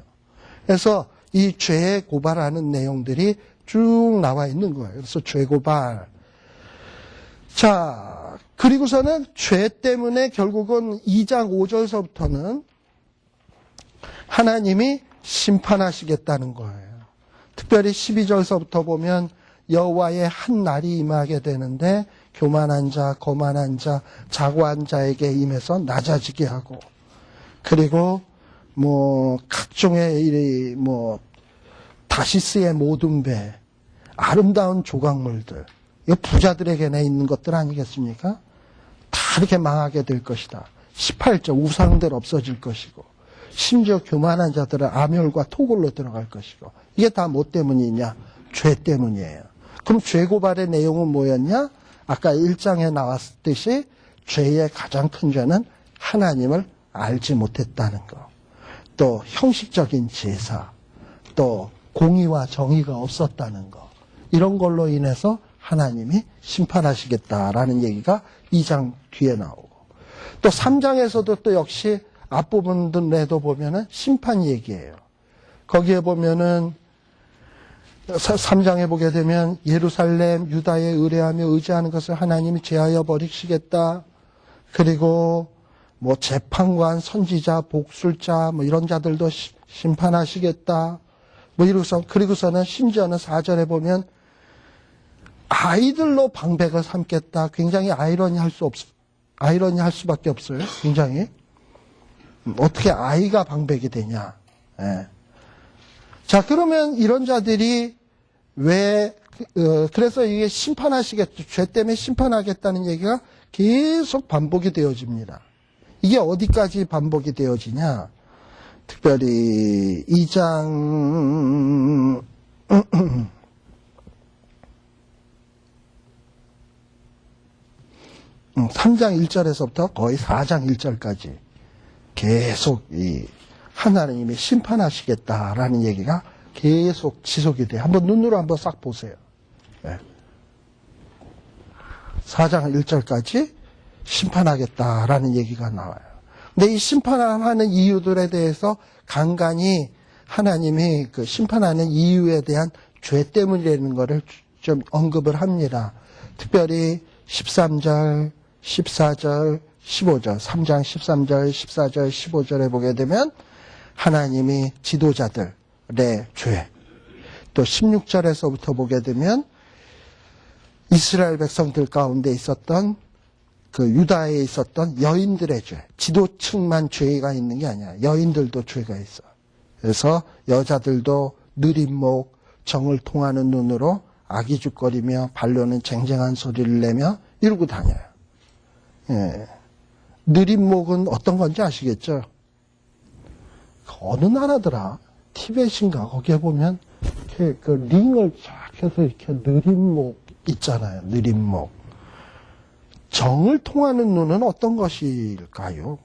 그래서 이 죄에 고발하는 내용들이 쭉 나와 있는 거예요. 그래서 죄고발. 자, 그리고서는 죄 때문에 결국은 2장 5절서부터는 하나님이 심판하시겠다는 거예요. 특별히 12절서부터 보면 여호와의 한 날이 임하게 되는데 교만한 자, 거만한 자, 자고한 자에게 임해서 낮아지게 하고, 그리고 각종의 일이 다시스의 모든 배, 아름다운 조각물들, 이거 부자들에게나 있는 것들 아니겠습니까? 다 이렇게 망하게 될 것이다. 18절 우상들 없어질 것이고, 심지어 교만한 자들은 암혈과 토굴로 들어갈 것이고, 이게 다 뭐 때문이냐? 죄 때문이에요. 그럼 죄고발의 내용은 뭐였냐? 아까 1장에 나왔듯이 죄의 가장 큰 죄는 하나님을 알지 못했다는 거. 또 형식적인 제사, 또 공의와 정의가 없었다는 거. 이런 걸로 인해서 하나님이 심판하시겠다라는 얘기가 2장 뒤에 나오고, 또 3장에서도 또 역시 앞부분들에도 보면은 심판 얘기예요. 거기에 보면은 3장에 보게 되면 예루살렘, 유다에 의뢰하며 의지하는 것을 하나님이 제하여 버리시겠다. 그리고 재판관, 선지자, 복술자 이런 자들도 심판하시겠다. 그리고서는 심지어는 4절에 보면 아이들로 방백을 삼겠다. 굉장히 아이러니할 수밖에 없어요. 굉장히. 어떻게 아이가 방백이 되냐. 예. 자, 그러면 이런 자들이 왜, 그래서 이게 죄 때문에 심판하겠다는 얘기가 계속 반복이 되어집니다. 이게 어디까지 반복이 되어지냐? 특별히 2장 3장 1절에서부터 거의 4장 1절까지 계속 이 하나님이 심판하시겠다라는 얘기가 계속 지속이 돼요. 한번 눈으로 한번 싹 보세요. 네. 4장 1절까지 심판하겠다라는 얘기가 나와요. 근데 이 심판하는 이유들에 대해서 간간히 하나님이 그 심판하는 이유에 대한 죄 때문이라는 것을 좀 언급을 합니다. 특별히 13절, 14절, 15절, 3장 13절, 14절, 15절에 보게 되면 하나님이 지도자들의 죄, 또 16절에서부터 보게 되면 이스라엘 백성들 가운데 있었던 그 유다에 있었던 여인들의 죄, 지도층만 죄가 있는 게 아니야. 여인들도 죄가 있어. 그래서 여자들도 느린 목, 정을 통하는 눈으로 아기죽거리며 발로는 쟁쟁한 소리를 내며 이러고 다녀요. 예. 느린 목은 어떤 건지 아시겠죠? 어느 나라더라? 티벳인가? 거기에 보면 이렇게 그 링을 쫙 해서 이렇게 느린 목 있잖아요. 느린 목. 정을 통하는 눈은 어떤 것일까요?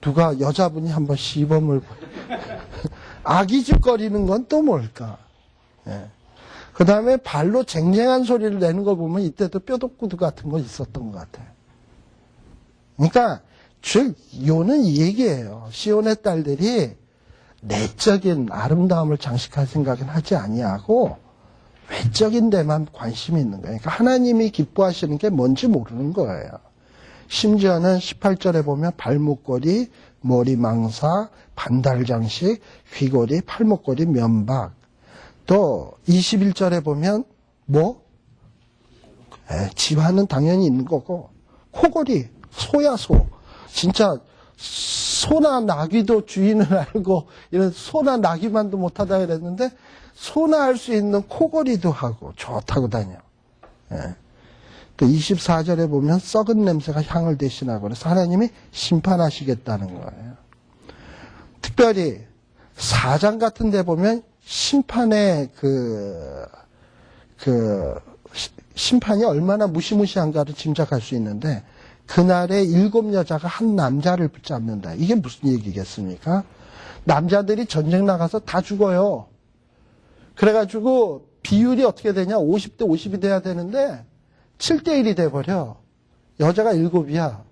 누가 여자분이 한번 시범을 아기죽거리는 건 또 뭘까? 예. 그 다음에 발로 쟁쟁한 소리를 내는 걸 보면 이때도 뼈독구두 같은 거 있었던 것 같아요. 그러니까 즉 요는 이 얘기예요. 시온의 딸들이 내적인 아름다움을 장식할 생각은 하지 아니하고 외적인 데만 관심이 있는 거예요. 그러니까 하나님이 기뻐하시는 게 뭔지 모르는 거예요. 심지어는 18절에 보면 발목걸이, 머리망사, 반달장식, 귀걸이, 팔목걸이, 면박. 또 21절에 보면 지화는 당연히 있는 거고 코걸이, 소야 소. 진짜 소나 나귀도 주인을 알고 이런 소나 나귀만도 못하다 그랬는데 소나 할 수 있는 코걸이도 하고 좋다고 다녀. 예. 또 24절에 보면 썩은 냄새가 향을 대신하고 그래서 하나님이 심판하시겠다는 거예요. 특별히 4장 같은 데 보면 심판의 심판이 얼마나 무시무시한가를 짐작할 수 있는데 그날에 7 여자가 한 남자를 붙잡는다. 이게 무슨 얘기겠습니까? 남자들이 전쟁 나가서 다 죽어요. 그래가지고 비율이 어떻게 되냐? 50대 50이 돼야 되는데 7대 1이 돼버려. 여자가 7이야.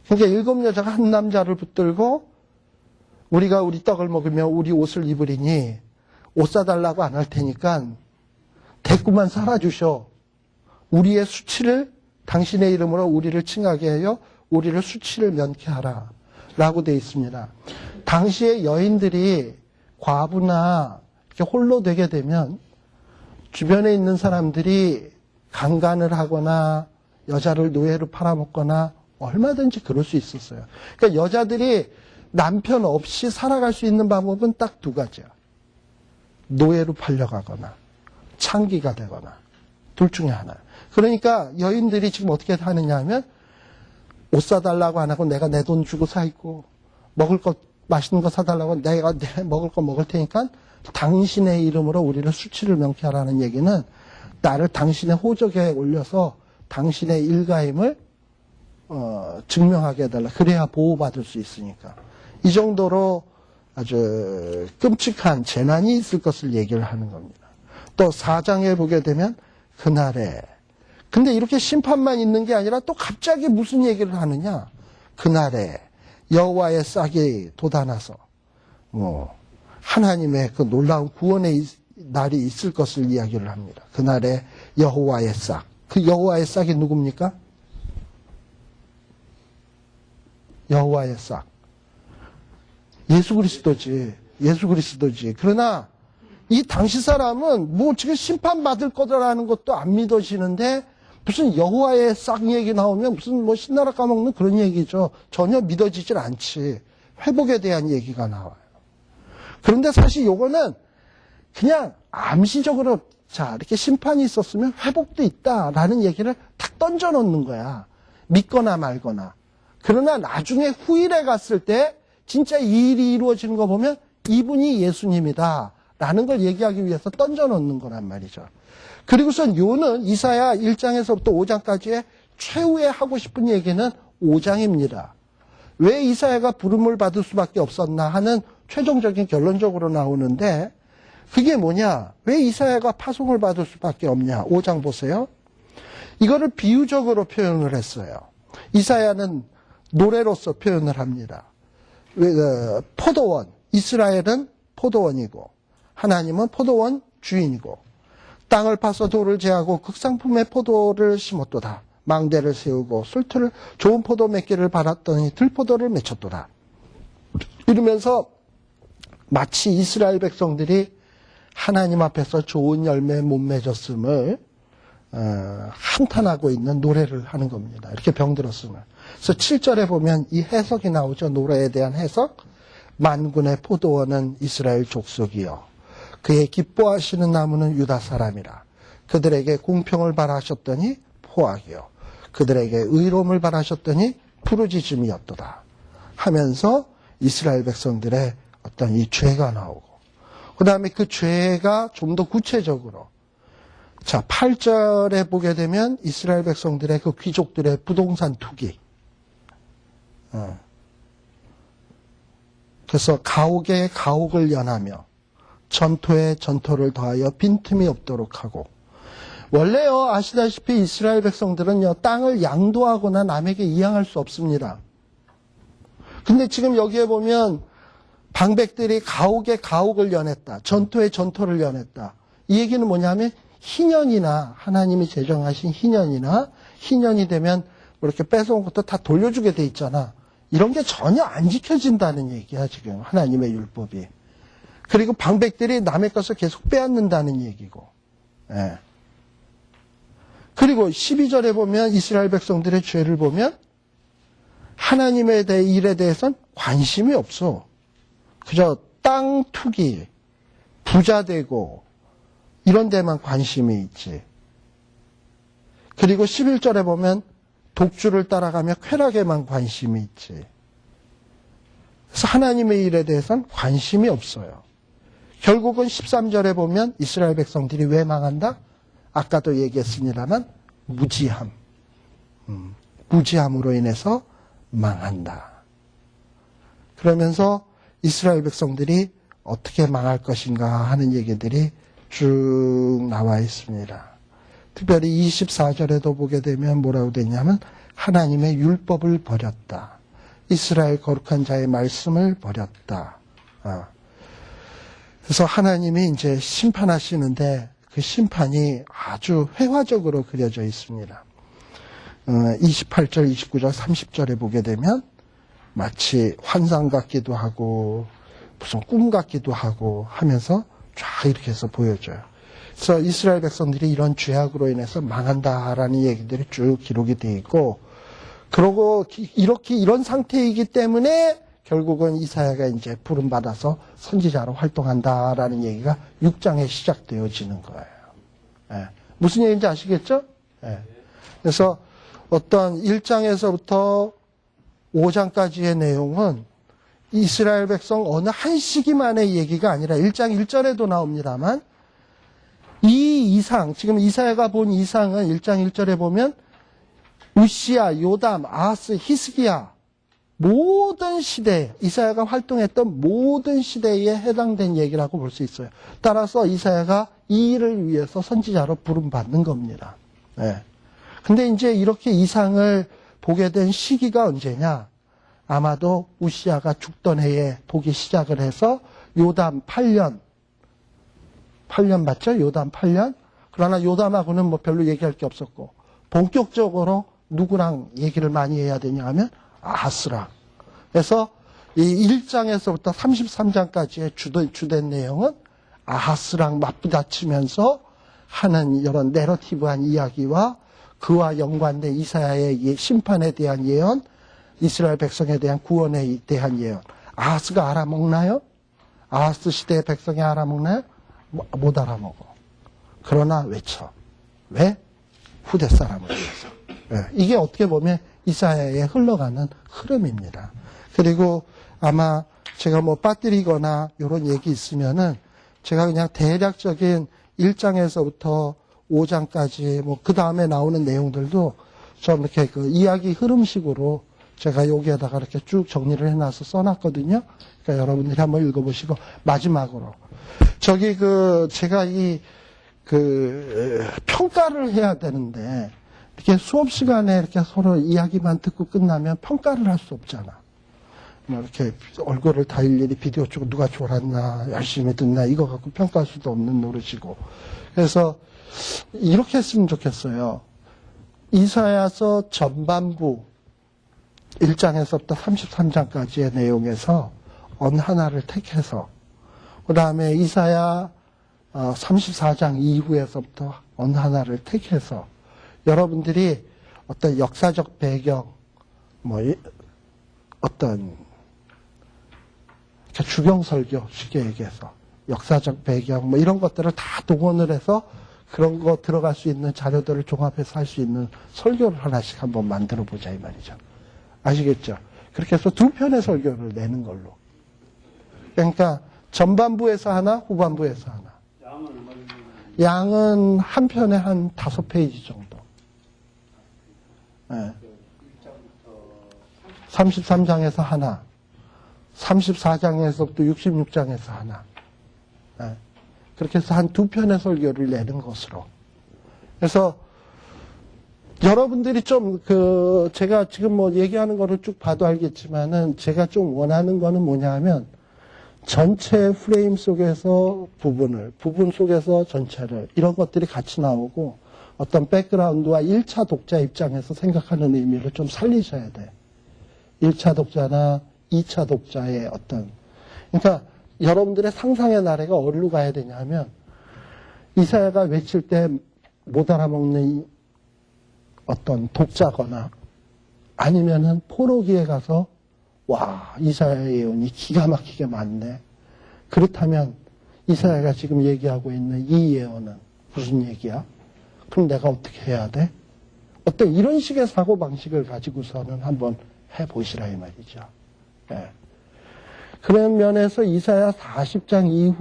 그러니까 7 여자가 한 남자를 붙들고 우리가 우리 떡을 먹으며 우리 옷을 입으리니 옷 사달라고 안 할 테니까 대꾸만 살아주셔. 우리의 수치를 당신의 이름으로 우리를 칭하게 하여 우리를 수치를 면케하라 라고 되어 있습니다. 당시의 여인들이 과부나 이렇게 홀로 되게 되면 주변에 있는 사람들이 강간을 하거나 여자를 노예로 팔아먹거나 얼마든지 그럴 수 있었어요. 그러니까 여자들이 남편 없이 살아갈 수 있는 방법은 딱 2가지야. 노예로 팔려가거나 창기가 되거나 둘 중에 하나. 그러니까 여인들이 지금 어떻게 하느냐 하면 옷 사달라고 안 하고 내가 내 돈 주고 사 입고 먹을 것 맛있는 거 사달라고 내가 먹을 거 먹을 테니까 당신의 이름으로 우리를 수치를 명쾌하라는 얘기는 나를 당신의 호적에 올려서 당신의 일가임을 증명하게 해달라. 그래야 보호받을 수 있으니까. 이 정도로 아주 끔찍한 재난이 있을 것을 얘기를 하는 겁니다. 또 4장에 보게 되면 그날에 근데 이렇게 심판만 있는 게 아니라 또 갑자기 무슨 얘기를 하느냐. 그날에 여호와의 싹이 돋아나서 하나님의 그 놀라운 구원의 날이 있을 것을 이야기를 합니다. 그날에 여호와의 싹. 그 여호와의 싹이 누굽니까? 여호와의 싹. 예수 그리스도지. 예수 그리스도지. 그러나 이 당시 사람은 뭐 지금 심판받을 거다라는 것도 안 믿어지는데 무슨 여호와의 싹 얘기 나오면 무슨 뭐 신나라 까먹는 그런 얘기죠. 전혀 믿어지질 않지. 회복에 대한 얘기가 나와요. 그런데 사실 요거는 그냥 암시적으로 자, 이렇게 심판이 있었으면 회복도 있다라는 얘기를 탁 던져 놓는 거야. 믿거나 말거나. 그러나 나중에 후일에 갔을 때 진짜 이 일이 이루어지는 거 보면 이분이 예수님이다 라는 걸 얘기하기 위해서 던져 놓는 거란 말이죠. 그리고선 요는 이사야 1장에서부터 5장까지의 최후에 하고 싶은 얘기는 5장입니다. 왜 이사야가 부름을 받을 수밖에 없었나 하는 최종적인 결론적으로 나오는데 그게 뭐냐? 왜 이사야가 파송을 받을 수밖에 없냐? 5장 보세요. 이거를 비유적으로 표현을 했어요. 이사야는 노래로서 표현을 합니다. 포도원, 이스라엘은 포도원이고 하나님은 포도원 주인이고 땅을 파서 돌을 제하고 극상품의 포도를 심었도다. 망대를 세우고 술틀을 좋은 포도 맺기를 바랐더니 들포도를 맺혔도다. 이러면서 마치 이스라엘 백성들이 하나님 앞에서 좋은 열매 못 맺었음을 한탄하고 있는 노래를 하는 겁니다. 이렇게 병들었음을. 그래서 7절에 보면 이 해석이 나오죠. 노래에 대한 해석. 만군의 포도원은 이스라엘 족속이요. 그의 기뻐하시는 나무는 유다 사람이라. 그들에게 공평을 바라셨더니 포악이요. 그들에게 의로움을 바라셨더니 부르짖음이었도다. 하면서 이스라엘 백성들의 어떤 이 죄가 나오고 그 다음에 그 죄가 좀 더 구체적으로 자 8절에 보게 되면 이스라엘 백성들의 그 귀족들의 부동산 투기 그래서 가옥에 가옥을 연하며 전토에 전토를 더하여 빈틈이 없도록 하고 원래요 아시다시피 이스라엘 백성들은요 땅을 양도하거나 남에게 이양할 수 없습니다. 근데 지금 여기에 보면 방백들이 가옥에 가옥을 연했다. 전토에 전토를 연했다. 이 얘기는 뭐냐면 희년이나 하나님이 제정하신 희년이 되면 이렇게 뺏어온 것도 다 돌려주게 돼 있잖아. 이런 게 전혀 안 지켜진다는 얘기야 지금 하나님의 율법이. 그리고 방백들이 남의 것을 계속 빼앗는다는 얘기고. 예. 그리고 12절에 보면 이스라엘 백성들의 죄를 보면 하나님의 일에 대해서는 관심이 없어. 그저 땅 투기, 부자 되고 이런 데만 관심이 있지. 그리고 11절에 보면 독주를 따라가며 쾌락에만 관심이 있지. 그래서 하나님의 일에 대해서는 관심이 없어요. 결국은 13절에 보면 이스라엘 백성들이 왜 망한다? 아까도 얘기했습니다만 무지함. 무지함으로 인해서 망한다. 그러면서 이스라엘 백성들이 어떻게 망할 것인가 하는 얘기들이 쭉 나와 있습니다. 특별히 24절에도 보게 되면 뭐라고 되냐면 하나님의 율법을 버렸다. 이스라엘 거룩한 자의 말씀을 버렸다. 그래서 하나님이 이제 심판하시는데 그 심판이 아주 회화적으로 그려져 있습니다. 28절, 29절, 30절에 보게 되면 마치 환상 같기도 하고 무슨 꿈 같기도 하고 하면서 쫙 이렇게 해서 보여줘요. 그래서 이스라엘 백성들이 이런 죄악으로 인해서 망한다라는 얘기들이 쭉 기록이 되어 있고 그러고 이렇게 이런 상태이기 때문에 결국은 이사야가 이제 부름받아서 선지자로 활동한다라는 얘기가 6장에 시작되어지는 거예요. 예. 무슨 얘기인지 아시겠죠? 예. 그래서 어떤 1장에서부터 5장까지의 내용은 이스라엘 백성 어느 한 시기만의 얘기가 아니라 1장 1절에도 나옵니다만 이 이상, 지금 이사야가 본 이상은 1장 1절에 보면 우시야, 요담, 아하스, 히스기야 모든 시대, 이사야가 활동했던 모든 시대에 해당된 얘기라고 볼 수 있어요. 따라서 이사야가 이 일을 위해서 선지자로 부름받는 겁니다. 네. 근데 이제 이렇게 이상을 보게 된 시기가 언제냐? 아마도 우시야가 죽던 해에 보기 시작을 해서 요담 8년 맞죠? 요담 8년? 그러나 요담하고는 뭐 별로 얘기할 게 없었고 본격적으로 누구랑 얘기를 많이 해야 되냐 하면 아하스랑. 그래서 이 1장에서부터 33장까지의 주된 내용은 아하스랑 맞부딪히면서 하는 이런 내러티브한 이야기와 그와 연관된 이사야의 심판에 대한 예언, 이스라엘 백성에 대한 구원에 대한 예언. 아하스가 알아먹나요? 아하스 시대의 백성이 알아먹나요? 못 알아먹어. 그러나 외쳐. 왜? 후대 사람을 위해서. 예, 이게 어떻게 보면 이사야에 흘러가는 흐름입니다. 그리고 아마 제가 뭐 빠뜨리거나 이런 얘기 있으면은 제가 그냥 대략적인 1장에서부터 5장까지 뭐 그 다음에 나오는 내용들도 좀 이렇게 그 이야기 흐름식으로 제가 여기에다가 이렇게 쭉 정리를 해놔서 써놨거든요. 그러니까 여러분들이 한번 읽어보시고 마지막으로 저기 그 제가 평가를 해야 되는데 이렇게 수업 시간에 이렇게 서로 이야기만 듣고 끝나면 평가를 할 수 없잖아. 뭐 이렇게 얼굴을 다 일일이 비디오 쪽으로 누가 졸았나 열심히 듣나 이거 갖고 평가할 수도 없는 노릇이고. 그래서 이렇게 했으면 좋겠어요. 이사야서 전반부 1장에서부터 33장까지의 내용에서 어느 하나를 택해서 그 다음에 이사야 34장 이후에서부터 어느 하나를 택해서 여러분들이 어떤 역사적 배경, 뭐 어떤 주경설교 쉽게 얘기해서 역사적 배경 뭐 이런 것들을 다 동원을 해서 그런 거 들어갈 수 있는 자료들을 종합해서 할 수 있는 설교를 하나씩 한번 만들어 보자 이 말이죠. 아시겠죠? 그렇게 해서 두 편의 설교를 내는 걸로. 그러니까 전반부에서 하나, 후반부에서 하나. 양은 한 편에 한 5페이지 정도. 네. 33장에서 하나, 34장에서부터 66장에서 하나. 네. 그렇게 해서 한 두 편의 설교를 내는 것으로. 그래서 여러분들이 좀 제가 지금 뭐 얘기하는 거를 쭉 봐도 알겠지만은 제가 좀 원하는 거는 뭐냐 하면 전체 프레임 속에서 부분 속에서 전체를 이런 것들이 같이 나오고 어떤 백그라운드와 1차 독자 입장에서 생각하는 의미를 좀 살리셔야 돼. 1차 독자나 2차 독자의 그러니까 여러분들의 상상의 나래가 어디로 가야 되냐면 이사야가 외칠 때 못 알아먹는 어떤 독자거나 아니면은 포로기에 가서 와 이사야의 예언이 기가 막히게 많네. 그렇다면 이사야가 지금 얘기하고 있는 이 예언은 무슨 얘기야? 그럼 내가 어떻게 해야 돼? 어떤 이런 식의 사고방식을 가지고서는 한번 해보시라 이 말이죠. 네. 그런 면에서 이사야 40장 이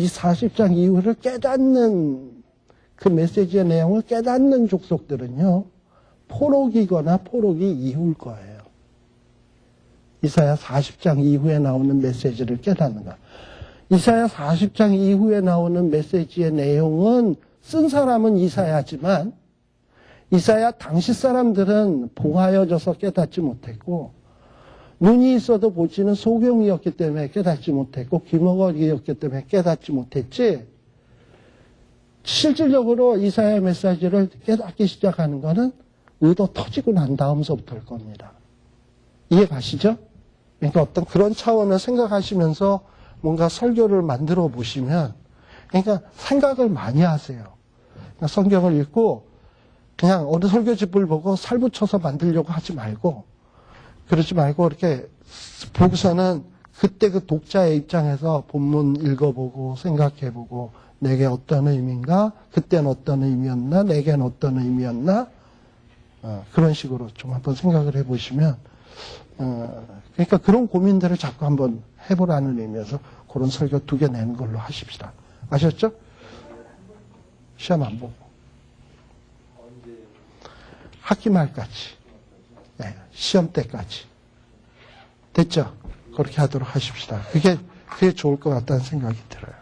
40장 이후를 깨닫는 그 메시지의 내용을 깨닫는 족속들은요, 포로기거나 포로기 이후일 거예요. 이사야 40장 이후에 나오는 메시지를 깨닫는 거. 이사야 40장 이후에 나오는 메시지의 내용은 쓴 사람은 이사야지만 이사야 당시 사람들은 봉하여져서 깨닫지 못했고 눈이 있어도 보지는 소경이었기 때문에 깨닫지 못했고 귀머거리였기 때문에 깨닫지 못했지 실질적으로 이사야 메시지를 깨닫기 시작하는 것은 의도 터지고 난 다음서부터일 겁니다. 이해 가시죠? 그러니까 어떤 그런 차원을 생각하시면서 뭔가 설교를 만들어 보시면 그러니까 생각을 많이 하세요. 그러니까 성경을 읽고 그냥 어느 설교집을 보고 살붙여서 만들려고 하지 말고 그러지 말고 이렇게 보고서는 그때 그 독자의 입장에서 본문 읽어보고 생각해보고 내게 어떤 의미인가? 그때는 어떤 의미였나? 내게는 어떤 의미였나? 그런 식으로 좀 한번 생각을 해보시면 그러니까 그런 고민들을 자꾸 한번 해보라는 의미에서 그런 설교 2개 내는 걸로 하십시다. 아셨죠? 시험 안 보고 학기 말까지 네, 시험 때까지 됐죠? 그렇게 하도록 하십시다. 그게 좋을 것 같다는 생각이 들어요.